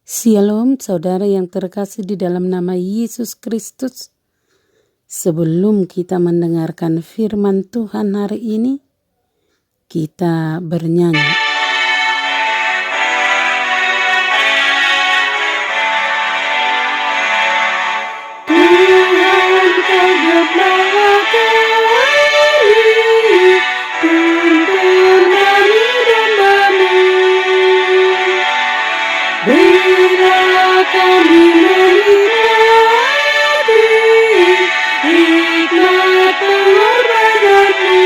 Shalom saudara yang terkasih di dalam nama Yesus Kristus. Sebelum kita mendengarkan firman Tuhan hari ini, kita bernyanyi. Tuhan kau gembala kami, tuntun kami domba-Mu. Bila kami menikmati hikmat pengorbanan-Mu,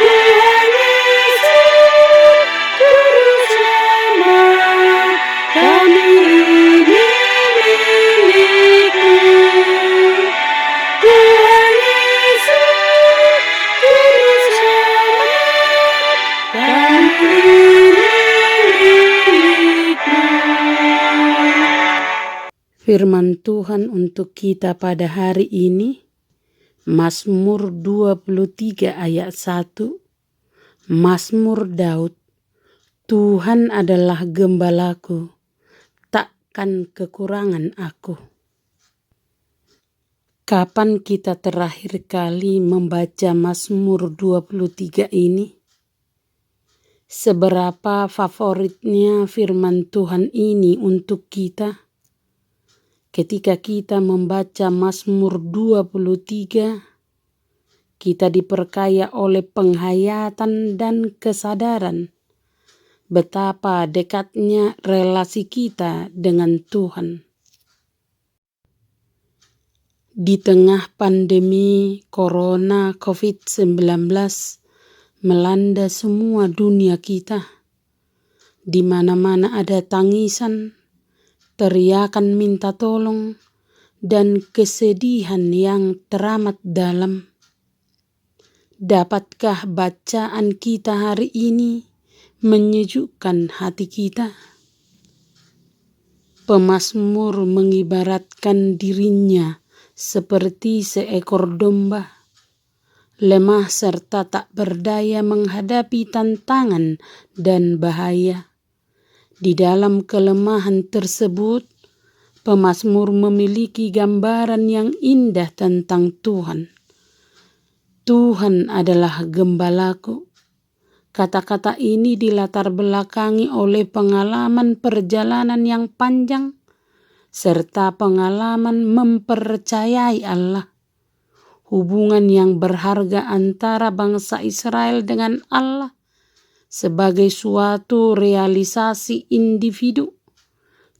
Tuhan Yesus, Juru Selamat, kami ini milik-Mu. Tuhan Yesus, Juru Selamat, kami ini milik-Mu. Firman Tuhan untuk kita pada hari ini, Mazmur 23 ayat 1, Mazmur Daud. Tuhan adalah gembalaku, takkan kekurangan aku. Kapan kita terakhir kali membaca Mazmur 23 ini? Seberapa favoritnya firman Tuhan ini untuk kita? Ketika kita membaca Mazmur 23, kita diperkaya oleh penghayatan dan kesadaran betapa dekatnya relasi kita dengan Tuhan. Di tengah pandemi Corona COVID-19 melanda semua dunia kita, di mana-mana ada tangisan, teriakan minta tolong, dan kesedihan yang teramat dalam. Dapatkah bacaan kita hari ini menyejukkan hati kita? Pemazmur mengibaratkan dirinya seperti seekor domba, lemah serta tak berdaya menghadapi tantangan dan bahaya. Di dalam kelemahan tersebut, pemazmur memiliki gambaran yang indah tentang Tuhan. Tuhan adalah gembalaku. Kata-kata ini dilatar belakangi oleh pengalaman perjalanan yang panjang, serta pengalaman mempercayai Allah. Hubungan yang berharga antara bangsa Israel dengan Allah sebagai suatu realisasi individu,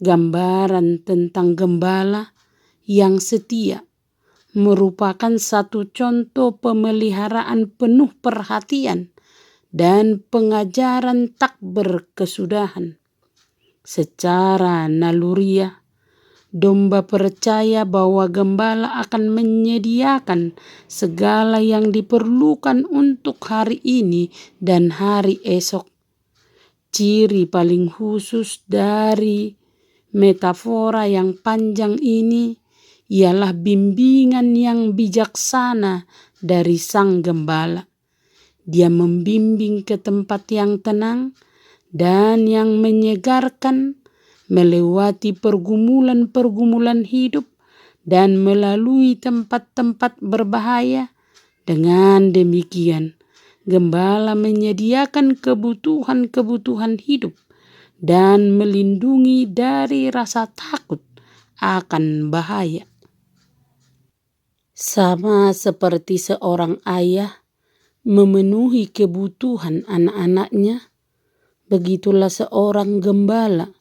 gambaran tentang gembala yang setia, merupakan satu contoh pemeliharaan penuh perhatian dan pengajaran tak berkesudahan. Secara naluriah, domba percaya bahwa gembala akan menyediakan segala yang diperlukan untuk hari ini dan hari esok. Ciri paling khusus dari metafora yang panjang ini ialah bimbingan yang bijaksana dari sang gembala. Dia membimbing ke tempat yang tenang dan yang menyegarkan, melewati pergumulan-pergumulan hidup dan melalui tempat-tempat berbahaya. Dengan demikian, gembala menyediakan kebutuhan-kebutuhan hidup dan melindungi dari rasa takut akan bahaya. Sama seperti seorang ayah memenuhi kebutuhan anak-anaknya, begitulah seorang gembala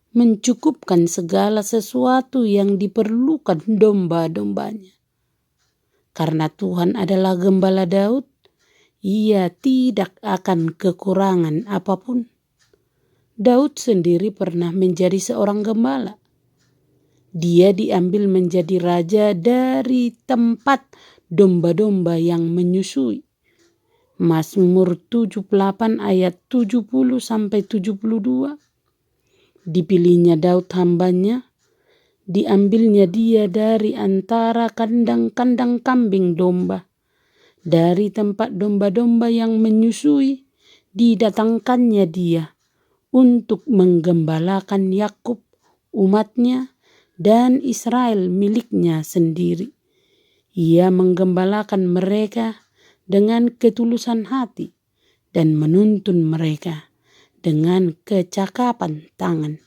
mencukupkan segala sesuatu yang diperlukan domba-dombanya. Karena Tuhan adalah gembala Daud, ia tidak akan kekurangan apapun. Daud sendiri pernah menjadi seorang gembala. Dia diambil menjadi raja dari tempat domba-domba yang menyusui. Mazmur 78 ayat 70-72. Dipilihnya Daud hambanya, diambilnya dia dari antara kandang-kandang kambing domba. Dari tempat domba-domba yang menyusui, didatangkannya dia untuk menggembalakan Yakub umatnya dan Israel miliknya sendiri. Ia menggembalakan mereka dengan ketulusan hati dan menuntun mereka dengan kecakapan tangan.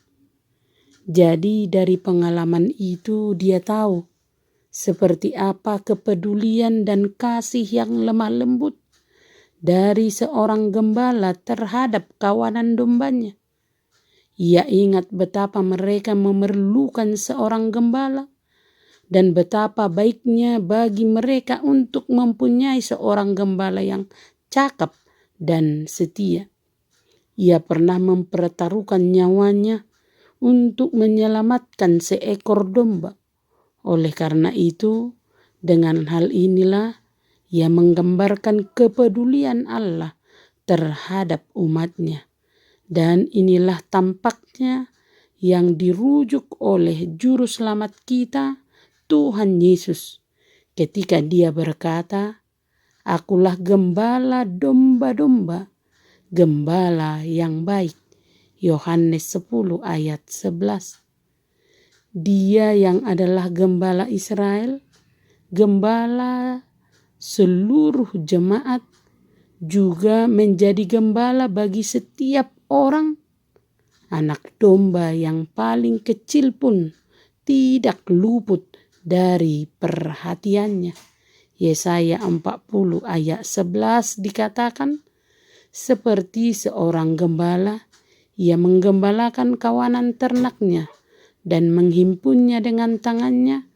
Jadi dari pengalaman itu dia tahu seperti apa kepedulian dan kasih yang lemah lembut dari seorang gembala terhadap kawanan dombanya. Ia ingat betapa mereka memerlukan seorang gembala dan betapa baiknya bagi mereka untuk mempunyai seorang gembala yang cakap dan setia. Ia pernah mempertaruhkan nyawanya untuk menyelamatkan seekor domba. Oleh karena itu, dengan hal inilah ia menggambarkan kepedulian Allah terhadap umatnya. Dan inilah tampaknya yang dirujuk oleh Juru Selamat kita, Tuhan Yesus, ketika dia berkata, "Akulah gembala domba-domba, gembala yang baik." Yohanes 10 ayat 11. Dia yang adalah gembala Israel, gembala seluruh jemaat, juga menjadi gembala bagi setiap orang. Anak domba yang paling kecil pun tidak luput dari perhatiannya. Yesaya 40 ayat 11 dikatakan, seperti seorang gembala, ia menggembalakan kawanan ternaknya dan menghimpunnya dengan tangannya,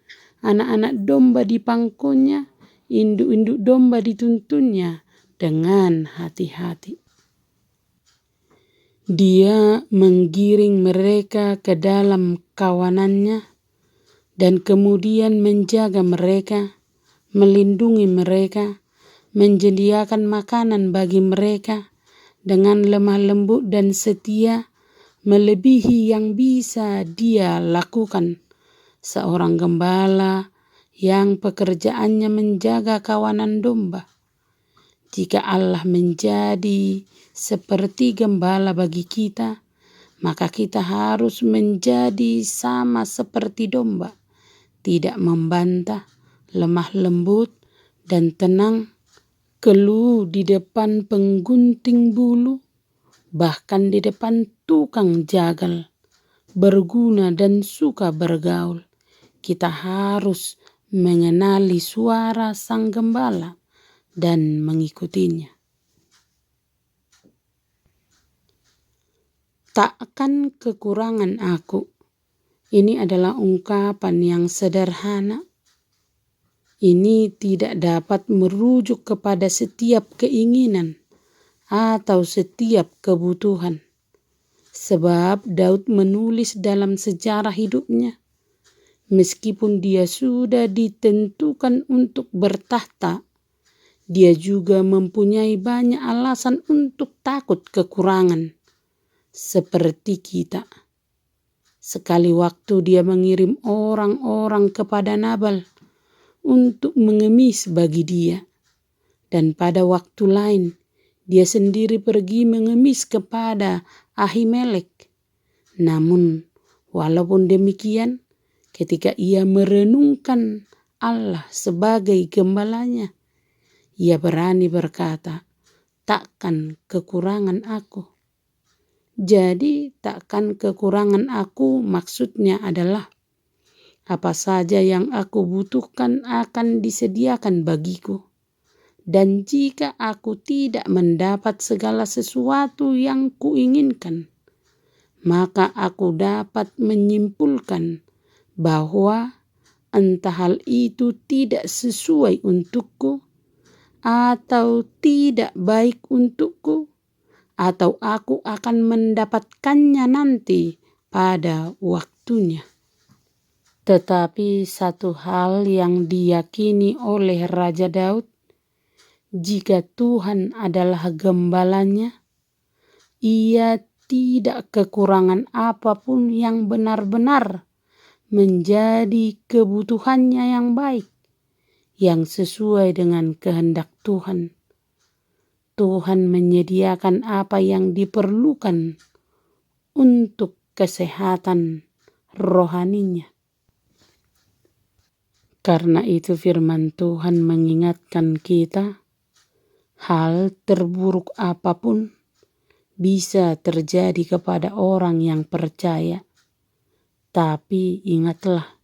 anak-anak domba di pangkunya, induk-induk domba dituntunnya dengan hati-hati. Dia menggiring mereka ke dalam kawanannya dan kemudian menjaga mereka, melindungi mereka, menyediakan makanan bagi mereka dengan lemah lembut dan setia, melebihi yang bisa dia lakukan. Seorang gembala yang pekerjaannya menjaga kawanan domba. Jika Allah menjadi seperti gembala bagi kita, maka kita harus menjadi sama seperti domba, tidak membantah, lemah lembut, dan tenang, keluh di depan penggunting bulu, bahkan di depan tukang jagal, berguna dan suka bergaul. Kita harus mengenali suara sang gembala dan mengikutinya. Takkan kekurangan aku. Ini adalah ungkapan yang sederhana. Ini tidak dapat merujuk kepada setiap keinginan atau setiap kebutuhan. Sebab Daud menulis dalam sejarah hidupnya, meskipun dia sudah ditentukan untuk bertahta, dia juga mempunyai banyak alasan untuk takut kekurangan, seperti kita. Sekali waktu dia mengirim orang-orang kepada Nabal untuk mengemis bagi dia. Dan pada waktu lain, dia sendiri pergi mengemis kepada Ahimelek. Namun, walaupun demikian, ketika ia merenungkan Allah sebagai gembalanya, ia berani berkata, "Takkan kekurangan aku." Jadi, takkan kekurangan aku maksudnya adalah apa saja yang aku butuhkan akan disediakan bagiku. Dan jika aku tidak mendapat segala sesuatu yang kuinginkan, maka aku dapat menyimpulkan bahwa entah hal itu tidak sesuai untukku, atau tidak baik untukku, atau aku akan mendapatkannya nanti pada waktunya. Tetapi satu hal yang diyakini oleh Raja Daud, jika Tuhan adalah gembalanya, ia tidak kekurangan apapun yang benar-benar menjadi kebutuhannya yang baik, yang sesuai dengan kehendak Tuhan. Tuhan menyediakan apa yang diperlukan untuk kesehatan rohaninya. Karena itu firman Tuhan mengingatkan kita, hal terburuk apapun bisa terjadi kepada orang yang percaya. Tapi ingatlah,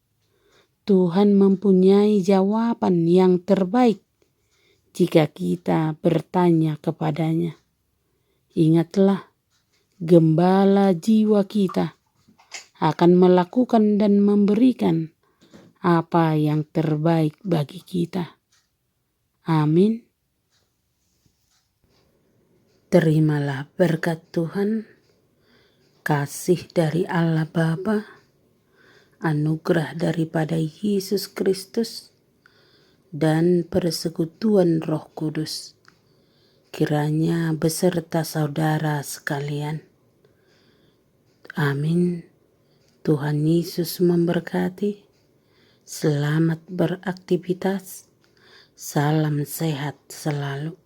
Tuhan mempunyai jawaban yang terbaik jika kita bertanya kepadanya. Ingatlah, gembala jiwa kita akan melakukan dan memberikan apa yang terbaik bagi kita. Amin. Terimalah berkat Tuhan, kasih dari Allah Bapa, anugerah daripada Yesus Kristus, dan persekutuan Roh Kudus, kiranya beserta saudara sekalian. Amin. Tuhan Yesus memberkati. Selamat beraktivitas. Salam sehat selalu.